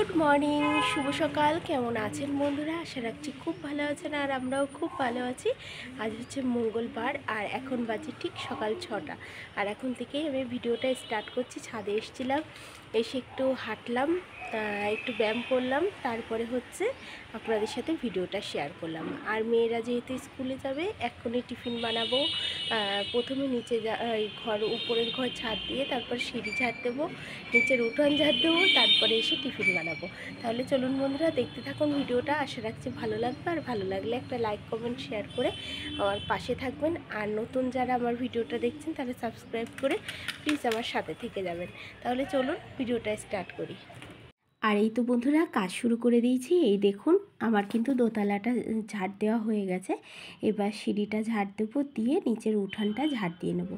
Good morning, শুভ সকাল। কেমন আছেন বন্ধুরা? আশা রাখছি খুব ভালো আছেন, আর আমরাও খুব ভালো আছি। আজ হচ্ছে মঙ্গলবার, আর এখন বাজে ঠিক সকাল 6টা। আর এখন থেকেই আমি ভিডিওটা স্টার্ট করছি। ছাদে এসেছিলাম, এসে একটু হাঁটলাম, একটু ব্যায়াম করলাম, তারপরে হচ্ছে আপনাদের সাথে ভিডিওটা শেয়ার করলাম। আর মেয়েরা যেহেতু স্কুলে যাবে, এখনই টিফিন বানাবো। প্রথমে নিচে ঘর, উপরের ঘর ঝাড় দিয়ে তারপর সিঁড়ি ঝাড় দেবো, নিচের উঠোন ঝাড় দেবো, তারপরে এসে টিফিন বানাবো। তাহলে চলুন বন্ধুরা, দেখতে থাকুন ভিডিওটা। আশা রাখছি ভালো লাগবে, আর ভালো লাগলে একটা লাইক কমেন্ট শেয়ার করে আমার পাশে থাকবেন। আর নতুন যারা আমার ভিডিওটা দেখছেন তারা সাবস্ক্রাইব করে প্লিজ আমার সাথে থেকে যাবেন। তাহলে চলুন ভিডিওটা স্টার্ট করি। আর এই তো বন্ধুরা, কাজ শুরু করে দিয়েছি। এই দেখুন, আমার কিন্তু দোতলাটা ঝাড় দেওয়া হয়ে গেছে। এবার সিঁড়িটা ঝাড় দেবো, দিয়ে নিচের উঠানটা ঝাড় দিয়ে নেবো।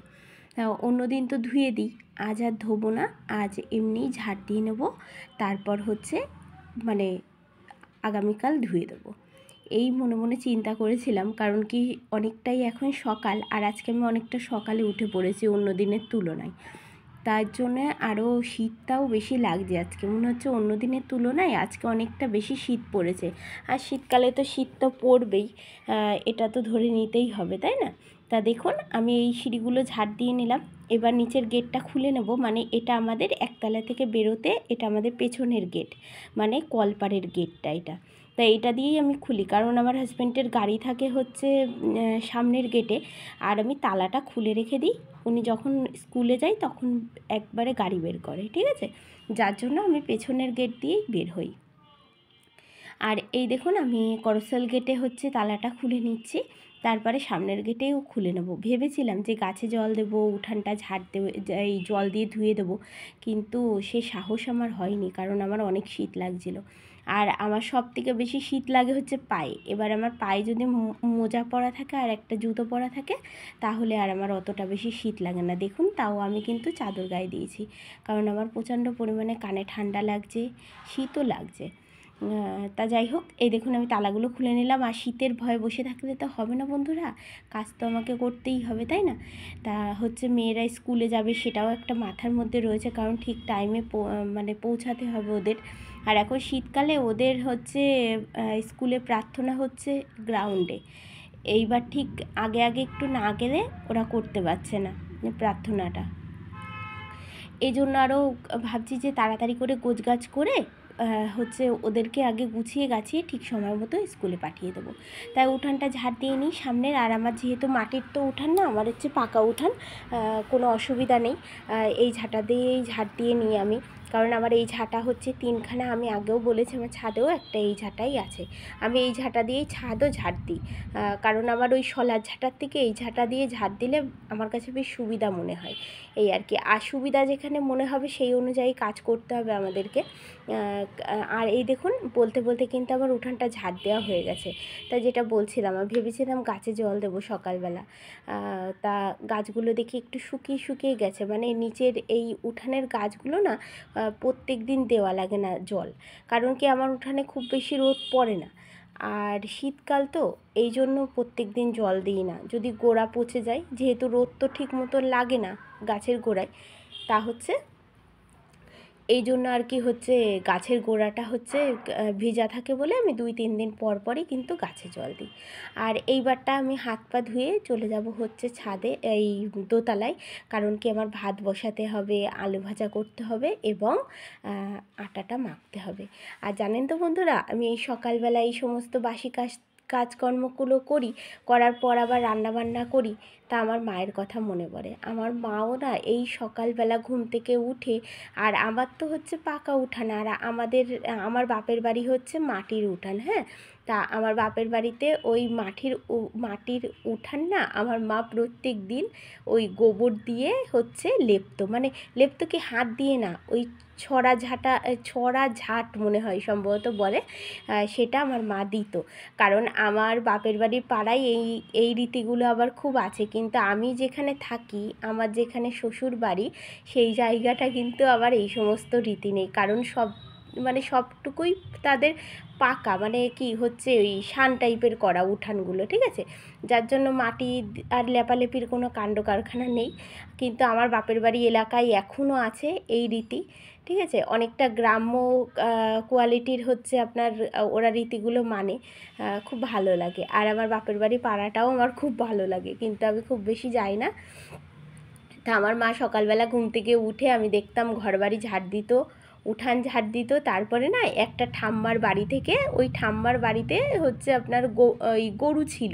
অন্য দিন তো ধুয়ে দিই, আজ আর ধোবো না, আজ এমনিই ঝাড় দিয়ে নেব। তারপর হচ্ছে মানে আগামীকাল ধুয়ে দেবো, এই মনে মনে চিন্তা করেছিলাম। কারণ কি, অনেকটাই এখন সকাল, আর আজকে আমি অনেকটা সকালে উঠে পড়েছি অন্য দিনের তুলনায়। তার জন্যে আরও শীতটাও বেশি লাগছে আজকে। মনে হচ্ছে অন্য দিনের তুলনায় আজকে অনেকটা বেশি শীত পড়েছে। আর শীতকালে তো শীত তো পড়বেই, এটা তো ধরে নিতেই হবে, তাই না? তা দেখুন, আমি এই সিঁড়িগুলো ঝাড় দিয়ে নিলাম। এবার নিচের গেটটা খুলে নেব। মানে এটা আমাদের একতলা থেকে বেরোতে, এটা আমাদের পেছনের গেট, মানে কলপাড়ের গেটটা এটা। তাই এটা দিয়েই আমি খুলি, কারণ আমার হাজব্যান্ডের গাড়ি থাকে হচ্ছে সামনের গেটে, আর আমি তালাটা খুলে রেখে দিই। উনি যখন স্কুলে যায় তখন একবারে গাড়ি বের করে, ঠিক আছে? যার জন্য আমি পেছনের গেট দিয়েই বের হই। আর এই দেখুন, আমি করসল গেটে হচ্ছে তালাটা খুলে নিচ্ছি, তারপরে সামনের গেটেও খুলে নেব। ভেবেছিলাম যে গাছে জল দেবো, উঠানটা ঝাড় দেবো, এই জল দিয়ে ধুয়ে দেবো, কিন্তু সে সাহস আমার হয়নি, কারণ আমার অনেক শীত লাগছিল। আর আমার সব থেকে বেশি শীত লাগে হচ্ছে পায়ে। এবার আমার পায়ে যদি মোজা পরা থাকে আর একটা জুতো পরা থাকে, তাহলে আর আমার অতটা বেশি শীত লাগে না। দেখুন, তাও আমি কিন্তু চাদর গায়ে দিয়েছি, কারণ আমার প্রচণ্ড পরিমাণে কানে ঠান্ডা লাগছে, শীতও লাগছে। তা যাই হোক, এই দেখুন আমি তালাগুলো খুলে নিলাম। আর শীতের ভয়ে বসে থাকলে তো হবে না বন্ধুরা, কাজ তো আমাকে করতেই হবে, তাই না? তা হচ্ছে মেয়েরা স্কুলে যাবে, সেটাও একটা মাথার মধ্যে রয়েছে, কারণ ঠিক টাইমে মানে পৌঁছাতে হবে ওদের। আর এখন শীতকালে ওদের হচ্ছে স্কুলে প্রার্থনা হচ্ছে গ্রাউন্ডে। এইবার ঠিক আগে আগে একটু না গেলে ওরা করতে পারছে না প্রার্থনাটা। এই জন্য আরও ভাবছি যে তাড়াতাড়ি করে গোছগাছ করে হচ্ছে ওদেরকে আগে গুছিয়ে গাছিয়ে ঠিক সময় মতো স্কুলে পাঠিয়ে দেবো। তাই উঠানটা ঝাড় দিয়ে নিই সামনের। আর আমার যেহেতু মাটির তো উঠান না, আমার হচ্ছে পাকা উঠান, কোনো অসুবিধা নেই। এই ঝাঁটা দিয়েই ঝাড় দিয়ে নিই আমি, কারণ আমার এই ঝাঁটা হচ্ছে তিনখানা। আমি আগেও বলেছি আমার ছাদেও একটা এই ঝাঁটাই আছে। আমি এই ঝাঁটা দিয়েই ছাদও ঝাড় দিই, কারণ আমার ওই শলার ঝাঁটার থেকে এই ঝাঁটা দিয়ে ঝাড় দিলে আমার কাছে বেশ সুবিধা মনে হয়, এই আর কি। আর সুবিধা যেখানে মনে হবে সেই অনুযায়ী কাজ করতে হবে আমাদেরকে। আর এই দেখুন, বলতে বলতে কিন্তু আমার উঠানটা ঝাড় দেওয়া হয়ে গেছে। তা যেটা বলছিলাম, আমি ভেবেছিলাম গাছে জল দেবো সকালবেলা, তা গাছগুলো দেখি একটু শুকিয়ে শুকিয়ে গেছে। মানে নিচের এই উঠানের গাছগুলো না, প্রত্যেক দিন দেওয়া লাগে না জল, কারণ কি আমার উঠানে খুব বেশি রোদ পড়ে না, আর শীতকাল তো, এই জন্য প্রত্যেক দিন জল দিই না। যদি গোড়া পচে যায়, যেহেতু রোদ তো ঠিক মতো লাগে না গাছের গোড়ায়, তা হচ্ছে এই জন্য আর কি হচ্ছে গাছের গোড়াটা হচ্ছে ভিজা থাকে বলে আমি 2-3 দিন পর পরই কিন্তু গাছে জল দিই। আর এইবারটা আমি হাত পা ধুয়ে চলে যাব হচ্ছে ছাদে, এই দোতলায়, কারণ কি আমার ভাত বসাতে হবে, আলু ভাজা করতে হবে, এবং আটাটা মাখতে হবে। আর জানেন তো বন্ধুরা, আমি এই সকালবেলা এই সমস্ত বাসি কাজকর্মগুলো করি, করার পর আবার রান্নাবান্না করি, তা আমার মায়ের কথা মনে পড়ে। আমার মাও না এই সকালবেলা ঘুম থেকে উঠে, আর আমার তো হচ্ছে পাকা উঠান, আর আমার বাপের বাড়ি হচ্ছে মাটির উঠান, হ্যাঁ। তা আমার বাপের বাড়িতে ওই মাটির উঠান না, আমার মা প্রত্যেক দিন ওই গোবর দিয়ে হচ্ছে লেপতো। মানে লেপতো কি, হাত দিয়ে না, ওই ছড়া ঝাঁট মনে হয় সম্ভবত বলে, সেটা আমার মা দিত। কারণ আমার বাপের বাড়ির পাড়ায় এই রীতিগুলো আবার খুব আছে, কিন্তু আমি যেখানে থাকি, আমার যেখানে শ্বশুর বাড়ি, সেই জায়গাটা কিন্তু আবার এই সমস্ত রীতি নেই। কারণ মানে সবটুকুই তাদের পাকা, মানে কি হচ্ছে ওই শান টাইপের করা উঠানগুলো, ঠিক আছে, যার জন্য মাটি আর লেপালেপির কোনো কাণ্ড কারখানা নেই। কিন্তু আমার বাপের বাড়ি এলাকায় এখনও আছে এই রীতি, ঠিক আছে, অনেকটা গ্রাম্য কোয়ালিটির হচ্ছে আপনার ওরা রীতিগুলো মানে খুব ভালো লাগে। আর আমার বাপের বাড়ি পাড়াটাও আমার খুব ভালো লাগে, কিন্তু আমি খুব বেশি যাই না। তা আমার মা সকালবেলা ঘুম থেকে উঠে আমি দেখতাম ঘরবাড়ি ঝাড় দিত, উঠান ঝাড় দিত, তারপরে না একটা ঠাম্মার বাড়ি থেকে, ওই ঠাম্মার বাড়িতে হচ্ছে আপনার ওই গরু ছিল,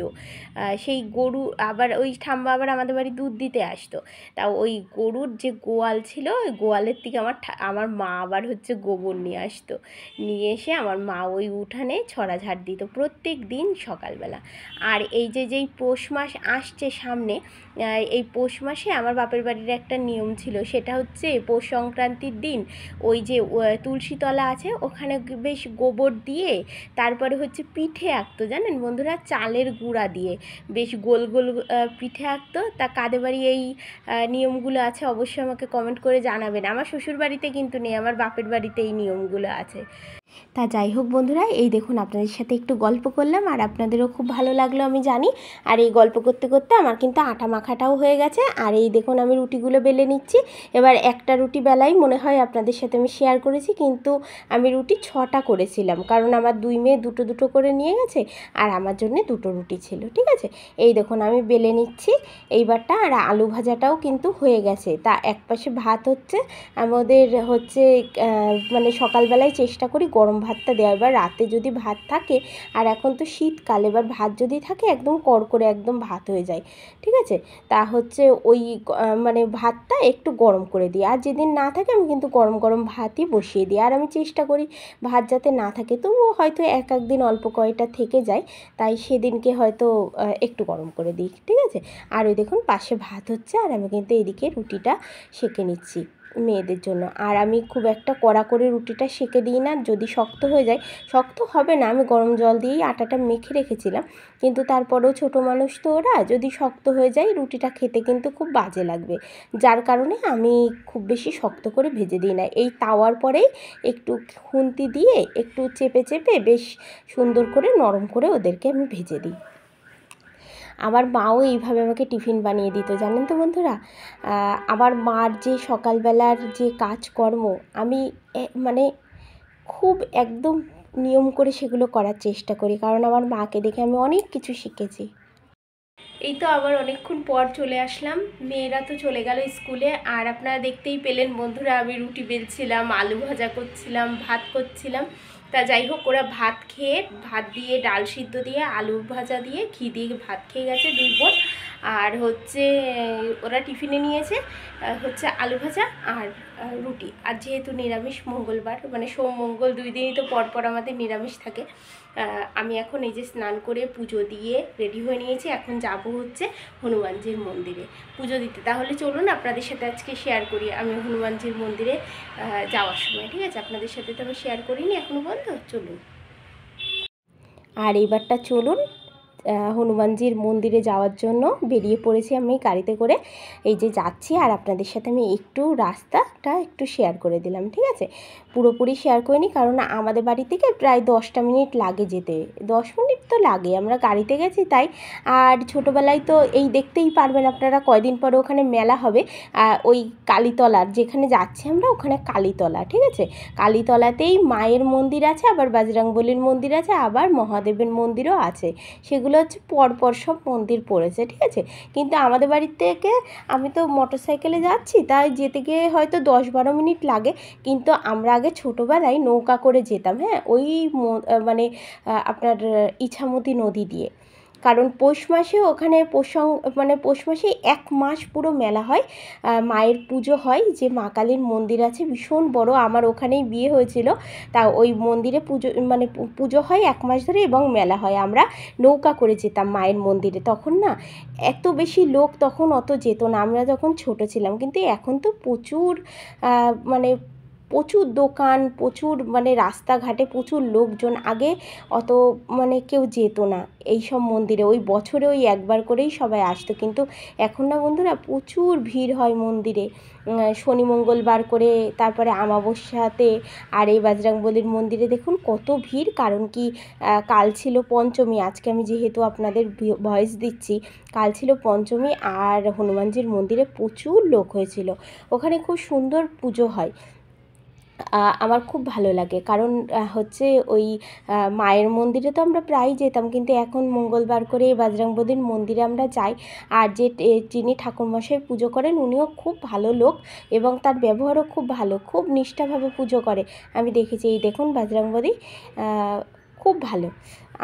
সেই গরু আবার ওই ঠাম্মা আবার আমাদের বাড়ি দুধ দিতে আসতো। তা ওই গরুর যে গোয়াল ছিল, ওই গোয়ালের থেকে আমার মা আবার হচ্ছে গোবর নিয়ে আসতো, নিয়ে এসে আমার মা ওই উঠানে ছড়া ঝাড় দিত প্রত্যেক দিন সকালবেলা। আর এই যেই পৌষ মাস আসছে সামনে, এই পৌষ মাসে আমার বাপের বাড়ির একটা নিয়ম ছিল, সেটা হচ্ছে পৌষ সংক্রান্তির দিন ওই যে তুলসীতলা আছে ওখানে বেশ গোবর দিয়ে তারপরে হচ্ছে পিঠে আঁকতো, জানেন বন্ধুরা, চালের গুঁড়া দিয়ে বেশ গোল গোল পিঠে আঁকতো। তা কাদের বাড়ি এই নিয়মগুলো আছে অবশ্যই আমাকে কমেন্ট করে জানাবেন। আমার শ্বশুর বাড়িতে কিন্তু নেই, আমার বাপের বাড়িতে এই নিয়মগুলো আছে। তা যাই হোক বন্ধুরা, এই দেখুন আপনাদের সাথে একটু গল্প করলাম আর আপনাদেরও খুব ভালো লাগলো আমি জানি। আর এই গল্প করতে করতে আমার কিন্তু আটা মাখাটাও হয়ে গেছে। আর এই দেখুন আমি রুটিগুলো বেলে নিচ্ছি। এবার একটা রুটি বেলাই মনে হয় আপনাদের সাথে আমি শেয়ার করেছি, কিন্তু আমি রুটি 6টা করেছিলাম, কারণ আমার 2 মেয়ে দুটো দুটো করে নিয়ে গেছে আর আমার জন্য 2টো রুটি ছিল, ঠিক আছে। এই দেখুন আমি বেলে নিচ্ছি এইবারটা। আর আলু ভাজাটাও কিন্তু হয়ে গেছে। তা এক পাশে ভাত হচ্ছে, আমাদের হচ্ছে মানে সকালবেলায় চেষ্টা করি গরম ভাতটা দেওয়া। এবার রাতে যদি ভাত থাকে, আর এখন তো শীতকাল, এবার ভাত যদি থাকে একদম কড়কড়ে একদম ভাত হয়ে যায়, ঠিক আছে। তা হচ্ছে ওই মানে ভাতটা একটু গরম করে দিই, আর যেদিন না থাকে আমি কিন্তু গরম গরম ভাতই বসিয়ে দিই। আর আমি চেষ্টা করি ভাত যাতে না থাকে, তবুও হয়তো এক দিন অল্প কয়টা থেকে যায়, তাই সেদিনকে হয়তো একটু গরম করে দিই, ঠিক আছে। আর ওই দেখুন পাশে ভাত হচ্ছে, আর আমি কিন্তু এদিকে রুটিটা সেঁকে নিচ্ছি মেয়েদের জন্য। আর আমি খুব একটা কড়া করে রুটিটা সেঁকে দিই না, যদি শক্ত হয়ে যায়, শক্ত হবে না, আমি গরম জল দিয়েই আটাটা মেখে রেখেছিলাম, কিন্তু তারপরেও ছোটো মানুষ তো ওরা, যদি শক্ত হয়ে যায় রুটিটা খেতে কিন্তু খুব বাজে লাগবে, যার কারণে আমি খুব বেশি শক্ত করে ভেজে দিই না। এই তাওয়ার পরেই একটু খুন্তি দিয়ে একটু চেপে চেপে বেশ সুন্দর করে নরম করে ওদেরকে আমি ভেজে দিই। আমার মাও এইভাবে আমাকে টিফিন বানিয়ে দিত, জানেন তো বন্ধুরা। আমার মার যে সকালবেলার যে কাজকর্ম, আমি মানে খুব একদম নিয়ম করে সেগুলো করার চেষ্টা করি, কারণ আমার মাকে দেখে আমি অনেক কিছু শিখেছি। এই তো আবার অনেকক্ষণ পর চলে আসলাম, মেয়েরা তো চলে গেল স্কুলে। আর আপনারা দেখতেই পেলেন বন্ধুরা, আমি রুটি বেলছিলাম, আলু ভাজা করছিলাম, ভাত করছিলাম। তা যাই হোক, ওরা ভাত খেয়ে, ভাত দিয়ে ডাল সিদ্ধ দিয়ে আলু ভাজা দিয়ে ঘি দিয়ে ভাত খেয়ে গেছে 2 বোন। আর হচ্ছে ওরা টিফিনে নিয়েছে হচ্ছে আলু ভাজা আর রুটি। আর যেহেতু নিরামিষ মঙ্গলবার, মানে সোম মঙ্গল 2 দিনই তো পরপর আমাদের নিরামিষ থাকে। আমি এখন এই যে স্নান করে পুজো দিয়ে রেডি হয়ে নিয়েছি, এখন যাব হচ্ছে হনুমানজির মন্দিরে পুজো দিতে। তাহলে চলুন আপনাদের সাথে আজকে শেয়ার করি আমি হনুমানজির মন্দিরে যাওয়ার সময়, ঠিক আছে। আপনাদের সাথে তো আমি শেয়ার করিনি এখনও পর্যন্ত, চলুন। আর এইবারটা চলুন হনুমানজির মন্দিরে যাওয়ার জন্য বেরিয়ে পড়েছি আমি গাড়িতে করে, এই যে যাচ্ছি। আর আপনাদের সাথে আমি একটু রাস্তাটা একটু শেয়ার করে দিলাম, ঠিক আছে। পুরোপুরি শেয়ার করিনি, কারণ আমাদের বাড়ি থেকে প্রায় 10টা মিনিট লাগে যেতে, 10 মিনিট তো লাগে, আমরা গাড়িতে গেছি তাই। আর ছোটোবেলায় তো এই দেখতেই পারবেন আপনারা, কয়দিন পরে ওখানে মেলা হবে, ওই কালীতলার যেখানে যাচ্ছি আমরা, ওখানে কালীতলা, ঠিক আছে। কালীতলাতেই মায়ের মন্দির আছে, আবার বজরংবলীর মন্দির আছে, আবার মহাদেবের মন্দিরও আছে। সেগুলো হচ্ছে পরপর সব মন্দির পড়েছে, ঠিক আছে। কিন্তু আমাদের বাড়ির থেকে, আমি তো মোটর সাইকেলে যাচ্ছি, তাই যেতে গিয়ে হয়তো 10-12 মিনিট লাগে। কিন্তু আমরা আগে ছোটোবেলায় নৌকা করে যেতাম, হ্যাঁ, ওই মানে আপনার ইছামতি নদী দিয়ে, কারণ পৌষ মাসে ওখানে মানে পৌষ মাসে 1 মাস পুরো মেলা হয়, মায়ের পুজো হয়, যে মা কালীর মন্দির আছে ভীষণ বড়, আমার ওখানেই বিয়ে হয়েছিল। তা ওই মন্দিরে মানে পুজো হয় 1 মাস ধরে এবং মেলা হয়। আমরা নৌকা করে যেতাম মায়ের মন্দিরে, তখন না এত বেশি লোক তখন অত যেত না, আমরা যখন ছোট ছিলাম। কিন্তু এখন তো প্রচুর মানে প্রচুর দোকান, প্রচুর মানে রাস্তাঘাটে প্রচুর লোকজন। আগে অত মানে কেউ যেত না এই সব মন্দিরে, ওই বছরে ওই একবার করেই সবাই আসতো। কিন্তু এখন না বন্ধুরা প্রচুর ভিড় হয় মন্দিরে, শনি মঙ্গলবার করে, তারপরে আমাবস্যাতে। আর এই বজরংবলীর মন্দিরে দেখুন কত ভিড়, কারণ কি কাল ছিল পঞ্চমী। আজকে আমি যেহেতু আপনাদের ভয়েস দিচ্ছি, কাল ছিল পঞ্চমী, আর হনুমানজির মন্দিরে প্রচুর লোক হয়েছিল। ওখানে খুব সুন্দর পুজো হয়, আমার খুব ভালো লাগে। কারণ হচ্ছে ওই মায়ের মন্দিরে তো আমরা প্রায়ই যেতাম, কিন্তু এখন মঙ্গলবার করে বজরংবলীর মন্দিরে আমরা যাই। আর যিনি ঠাকুরমশাই পুজো করেন উনিও খুব ভালো লোক, এবং তার ব্যবহারও খুব ভালো, খুব নিষ্ঠাভাবে পুজো করে। আমি দেখেছি, এই দেখুন বজরংবলী খুব ভালো।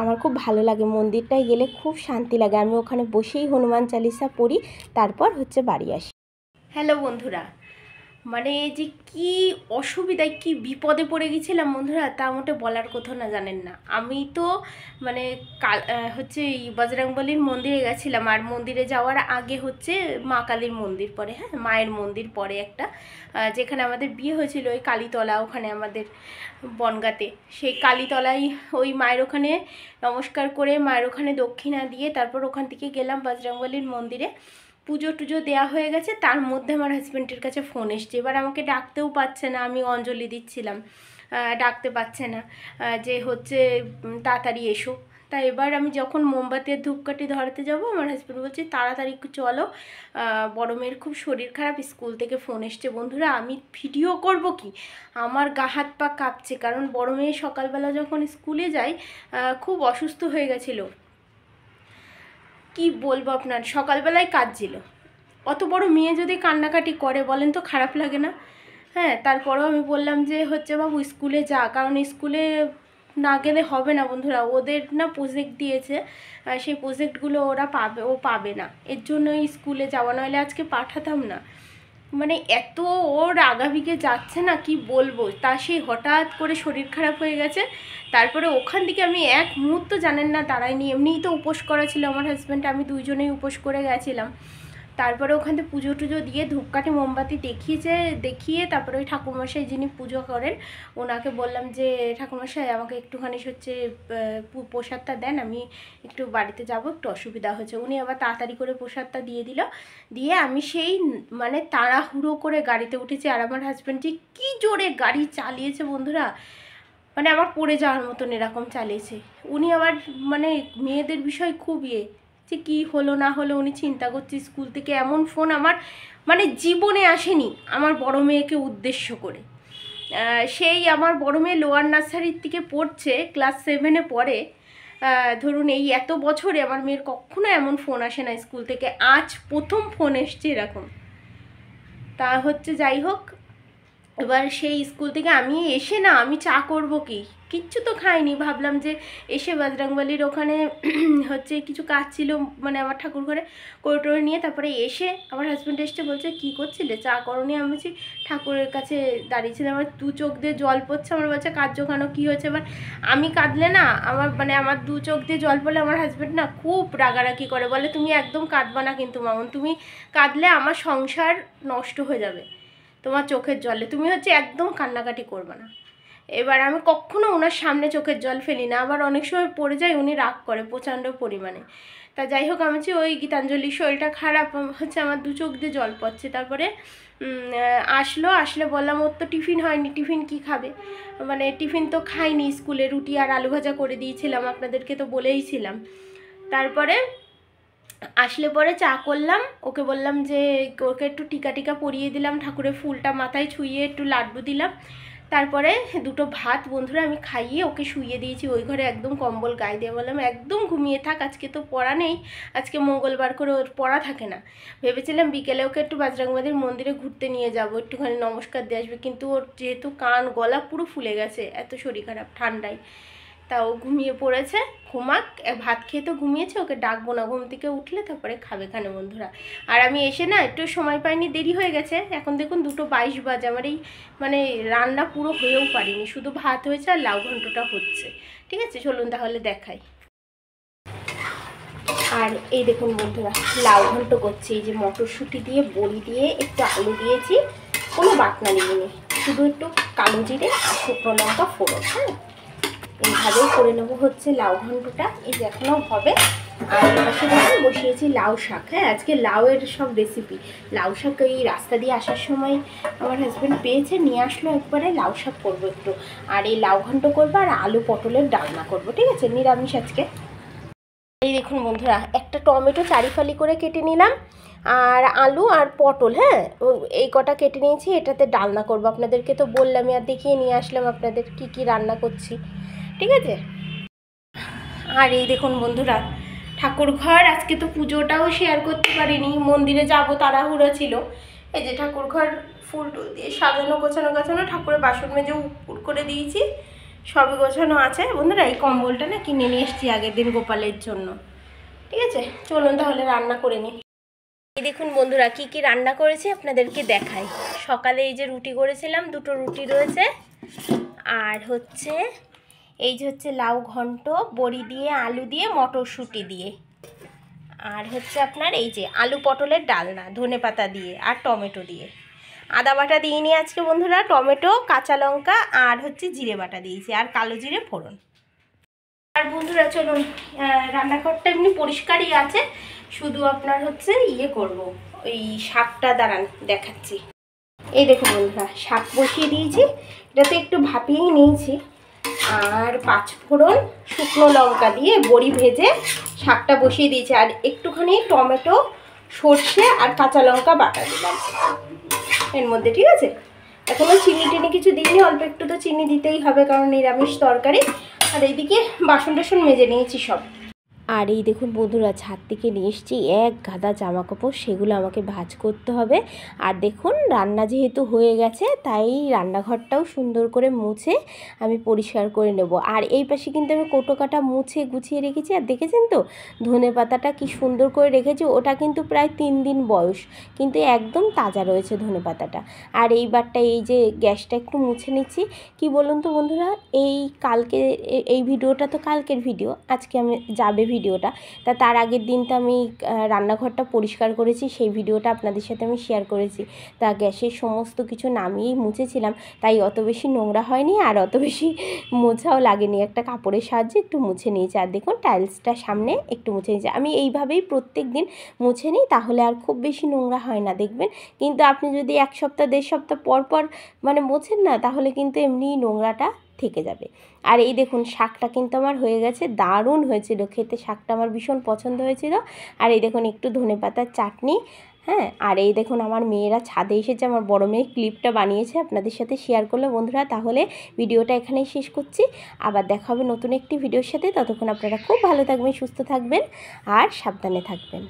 আমার খুব ভালো লাগে, মন্দিরটায় গেলে খুব শান্তি লাগে। আমি ওখানে বসেই হনুমান চালিসা পড়ি, তারপর হচ্ছে বাড়ি আসি। হ্যালো বন্ধুরা, মানে যে কি অসুবিধায় কি বিপদে পড়ে গেছিলাম বন্ধুরা, তা মোটে বলার কথা না, জানেন না। আমি তো মানে কাল হচ্ছে বজরংবলীর মন্দিরে গেছিলাম, আর মন্দিরে যাওয়ার আগে হচ্ছে মা কালীর মন্দির পরে, হ্যাঁ মায়ের মন্দির পরে একটা, যেখানে আমাদের বিয়ে হয়েছিল ওই কালীতলা, ওখানে আমাদের বনগাঁতে, সেই কালীতলায় ওই মায়ের ওখানে নমস্কার করে মায়ের ওখানে দক্ষিণা দিয়ে তারপর ওখান থেকে গেলাম বজরংবলীর মন্দিরে। পুজো টুজো দেওয়া হয়ে গেছে, তার মধ্যে আমার হাজব্যান্ডের কাছে ফোন এসছে। এবার আমাকে ডাকতেও পাচ্ছে না, আমি অঞ্জলি দিচ্ছিলাম, ডাকতে পাচ্ছে না যে হচ্ছে তাড়াতাড়ি এসো। তা এবার আমি যখন মোমবাতি আর ধূপকাঠি ধরাতে যাব, আমার হাজব্যান্ড বলছে তাড়াতাড়ি চলো, বড় মেয়ের খুব শরীর খারাপ, স্কুল থেকে ফোন এসছে। বন্ধুরা আমি ভিডিও করব কি, আমার গা হাত পা কাঁপছে, কারণ বড় মেয়ে সকালবেলা যখন স্কুলে যায় খুব অসুস্থ হয়ে গেছিলো। কি বলবো আপনার, সকালবেলায় কাঁদছিল। অত বড় মেয়ে যদি কান্নাকাটি করে বলেন তো খারাপ লাগে না? হ্যাঁ, তারপরেও আমি বললাম যে হচ্ছে বাবু স্কুলে যা, কারণ স্কুলে না গেলে হবে না বন্ধুরা। ওদের না প্রজেক্ট দিয়েছে, সেই প্রজেক্টগুলো ও পাবে না, এর জন্য স্কুলে যাওয়া, নইলে আজকে পাঠাতাম না। মানে এত ওর আগামীকে যাচ্ছে না, কি বলবো। তা সেই হঠাৎ করে শরীর খারাপ হয়ে গেছে। তারপরে ওখান থেকে আমি এক মুহূর্ত জানেন না দাঁড়াইনি, এমনিই তো উপোস করা ছিল আমার হাজব্যান্ড, আমি দুইজনেই উপোস করে গেছিলাম। তারপরে ওখান থেকে পুজো টুজো দিয়ে ধূপকাঠি মোমবাতি দেখিয়ে তারপরে ওই ঠাকুরমশাই যিনি পুজো করেন ওনাকে বললাম যে ঠাকুরমশাই আমাকে একটুখানি হচ্ছে প্রসাদটা দেন, আমি একটু বাড়িতে যাব, একটু অসুবিধা হয়েছে। উনি আবার তাড়াতাড়ি করে প্রসাদটা দিয়ে দিল, দিয়ে আমি সেই মানে তাড়াহুড়ো করে গাড়িতে উঠেছি। আর আমার হাজব্যান্ড যে কী জোরে গাড়ি চালিয়েছে বন্ধুরা, মানে আমার পড়ে যাওয়ার মতন এরকম চালিয়েছে। উনি আবার মানে মেয়েদের বিষয় খুব যে কী হলো না হলো উনি চিন্তা করছে। স্কুল থেকে এমন ফোন আমার মানে জীবনে আসেনি আমার বড় মেয়েকে উদ্দেশ্য করে। সেই আমার বড় মেয়ে লোয়ার নার্সারির থেকে পড়ছে, ক্লাস 7-এ পড়ে। ধরুন এই এত বছরে আমার মেয়ের কখনো এমন ফোন আসে না স্কুল থেকে, আজ প্রথম ফোন এসছে এরকম। তা হচ্ছে যাই হোক, এবার সেই স্কুল থেকে আমি এসে না আমি চা করব কিচ্ছু তো খাইনি। ভাবলাম যে এসে বজরংবলীর ওখানে হচ্ছে কিছু কাজ ছিল, মানে আমার ঠাকুর ঘরে কোটোরে নিয়ে, তারপরে এসে আমার হাজব্যান্ড এসে বলছে কী করছিলে, চা করনি? আমি বলছি ঠাকুরের কাছে দাঁড়িয়েছিলাম, আমার দু চোখ দিয়ে জল পড়ছে। আমার বলছে কাঁদছো কেন, কী হয়েছে? এবার আমি কাঁদলে না আমার দু চোখ দিয়ে জল পড়লে আমার হাজব্যান্ড না খুব রাগারাগি করে, বলে তুমি একদম কাঁদবা না কিন্তু মামুন, তুমি কাঁদলে আমার সংসার নষ্ট হয়ে যাবে তোমার চোখের জলে, তুমি হচ্ছে একদম কান্নাকাটি করবে না। এবার আমি কখনো ওনার সামনে চোখের জল ফেলি না, আবার অনেক সময় পড়ে যায় উনি রাগ করে প্রচণ্ড পরিমাণে। তা যাই হোক, আমি ওই গীতাঞ্জলির শরীরটা খারাপ হচ্ছে, আমার দু চোখ দিয়ে জল পড়ছে। তারপরে আসলে বললাম ওর তো টিফিন হয়নি, টিফিন কি খাবে, মানে টিফিন তো খাইনি স্কুলে, রুটি আর আলু ভাজা করে দিয়েছিলাম, আপনাদেরকে তো বলেইছিলাম। তারপরে আসলে পরে চা করলাম, ওকে বললাম যে ওকে একটু টিকা পরিয়ে দিলাম, ঠাকুরের ফুলটা মাথায় ছুঁয়ে একটু লাড্ডু দিলাম। তারপরে দুটো ভাত বন্ধুরা আমি খাইয়ে ওকে শুইয়ে দিয়েছি ওই ঘরে, একদম কম্বল গায়ে দিয়ে বললাম একদম ঘুমিয়ে থাক, আজকে তো পড়া নেই, আজকে মঙ্গলবার করে ওর পড়া থাকে না। ভেবেছিলাম বিকেলে ওকে একটু বজরংবলীর মন্দিরে ঘুরতে নিয়ে যাব, একটুখানি নমস্কার দিয়ে আসবে, কিন্তু ওর যেহেতু কান গলা পুরো ফুলে গেছে এত শরীর খারাপ ঠান্ডায়, তা ও ঘুমিয়ে পড়েছে, ঘুমাক, ভাত খেয়ে তো ঘুমিয়েছে, ওকে ডাকবো না, ঘুম থেকে উঠলে তারপরে খাবে খানে বন্ধুরা। আর আমি এসে না একটু সময় পাইনি, দেরি হয়ে গেছে, এখন দেখুন 2:22 বাজে, আমার এই মানে রান্না পুরো হয়েও পারিনি, শুধু ভাত হয়েছে আর লাউ ঘন্টটা হচ্ছে। ঠিক আছে, চলুন তাহলে দেখাই। আর এই দেখুন বন্ধুরা লাউ ঘন্ট করছি, এই যে মটরশুঁটি দিয়ে বড়ি দিয়ে একটু আলু দিয়েছি, কোনো বাটনা নিইনি, শুধু একটু কালো জিরে আর শুকনো লঙ্কা ফোড়ন। হ্যাঁ, এইভাবেই করে নেবো হচ্ছে লাউ ঘন্টটা। এই যে এখনও হবে। আর এর পাশে দেখুন বসিয়েছি লাউ শাক। হ্যাঁ, আজকে লাউয়ের সব রেসিপি। লাউ শাক এই রাস্তা দিয়ে আসার সময় আমার হাজব্যান্ড পেয়েছে, নিয়ে আসলো একবারে। লাউ শাক করবো একটু, আর এই লাউ ঘন্ট করবো, আর আলু পটলের ডালনা করবো। ঠিক আছে, নিরামিষ আজকে। এই দেখুন বন্ধুরা, একটা টমেটো চারিফালি করে কেটে নিলাম, আর আলু আর পটল, হ্যাঁ এই কটা কেটে নিয়েছি। এটাতে ডালনা করবো। আপনাদেরকে তো বললামই, আর দেখিয়ে নিয়ে আসলাম আপনাদের কি কি রান্না করছি। ঠিক আছে। আর এই দেখুন বন্ধুরা, ঠাকুর ঘর আজকে তো পুজোটাও শেয়ার করতে পারিনি, মন্দিরে যাব তাড়াহুড়ো ছিল। এই যে ঠাকুর ঘর ফুল টুল দিয়ে সাজানো গোছানো গোছানো, ঠাকুরের বাসন মেজে উপর করে দিয়েছি, সবই গোছানো আছে। বন্ধুরা এই কম্বলটা না কিনে নিয়ে এসেছি আগের দিন গোপালের জন্য। ঠিক আছে, চলুন তাহলে রান্না করে নিই। এই দেখুন বন্ধুরা, কি কি রান্না করেছি আপনাদেরকে দেখাই। সকালে এই যে রুটি করেছিলাম, দুটো রুটি রয়েছে। আর হচ্ছে এই যে হচ্ছে লাউ ঘন্ট, বড়ি দিয়ে, আলু দিয়ে, মটরশুঁটি দিয়ে। আর হচ্ছে আপনার এই যে আলু পটলের ডালনা, ধনেপাতা দিয়ে আর টমেটো দিয়ে। আদা বাটা দিইনি আজকে বন্ধুরা, টমেটো, কাঁচা লঙ্কা আর হচ্ছে জিরে বাটা দিয়েছি, আর কালো জিরে ফোড়ন। আর বন্ধুরা চলুন, রান্নাঘরটা এমনি পরিষ্কারই আছে, শুধু আপনার হচ্ছে ইয়ে করব, ওই শাকটা দাঁড়ান দেখাচ্ছি। এই দেখুন বন্ধুরা, শাক বসিয়ে দিয়েছি, এটাতে একটু ভাপিয়েই নিয়েছি। আর 5 ফোড়ন, শুকনো লঙ্কা দিয়ে বড়ি ভেজে শাকটা বসিয়ে দিয়েছি। আর একটুখানি টমেটো, সর্ষে আর কাঁচা লঙ্কা বাটা দিলাম এর মধ্যে। ঠিক আছে, এখনও চিনি টিনি কিছু দিইনি, অল্প একটু তো চিনি দিতেই হবে কারণ নিরামিষ তরকারি। আর এইদিকে বাসন টাসন মেজে নিয়েছি সব। আর এই দেখুন বন্ধুরা, ছাদ থেকে নিয়ে এসেছি এক গাদা জামা কাপড়, সেগুলো আমাকে ভাঁজ করতে হবে। আর দেখুন রান্না যেহেতু হয়ে গেছে, তাই রান্নাঘরটাও সুন্দর করে মুছে আমি পরিষ্কার করে নেব। আর এই পাশে কিন্তু আমি কোটো কাটা মুছে গুছিয়ে রেখেছি। আর দেখেছেন তো ধনেপাতাটা কি সুন্দর করে রেখেছি, ওটা কিন্তু প্রায় 3 দিন বয়স, কিন্তু একদম তাজা রয়েছে ধনেপাতাটা। আর এইবারটা এই যে গ্যাসটা একটু মুছে নিচ্ছি। কি বলুন তো বন্ধুরা, এই কালকে এই ভিডিওটা তো কালকের ভিডিও, আজকে আমি যাবে ভিডিওটা, তার আগের দিন তো আমি রান্নাঘরটা পরিষ্কার করেছি, সেই ভিডিওটা আপনাদের সাথে আমি শেয়ার করেছি। তা গ্যাসের সমস্ত কিছু নামিয়েই মুছেছিলাম, তাই অত বেশি নোংরা হয়নি আর অত বেশি মোছাও লাগেনি। একটা কাপড়ের সাহায্যে একটু মুছে নিয়েছি। আর দেখুন টাইলসটা সামনে একটু মুছে নিয়েছি। আমি এইভাবেই প্রত্যেক দিন মুছে নিই, তাহলে আর খুব বেশি নোংরা হয় না দেখবেন। কিন্তু আপনি যদি 1 সপ্তাহ 1.5 সপ্তাহ পর পর মানে মোছেন না, তাহলে কিন্তু এমনিই নোংরাটা থেকে যাবে। আর এই দেখুন শাকটা কিন্তু আমার হয়ে গেছে, দারুণ হয়েছিল খেতে, শাকটা আমার ভীষণ পছন্দ হয়েছিল। আর এই দেখুন একটু ধনেপাতার চাটনি। হ্যাঁ, আর এই দেখুন আমার মেয়েরা ছাদে এসেছে, আমার বড় মেয়ে ক্লিপটা বানিয়েছে, আপনাদের সাথে শেয়ার করলো বন্ধুরা। তাহলে ভিডিওটা এখানেই শেষ করছি, আবার দেখা হবে নতুন একটি ভিডিওর সাথে। ততক্ষণ আপনারা খুব ভালো থাকবেন, সুস্থ থাকবেন আর সাবধানে থাকবেন।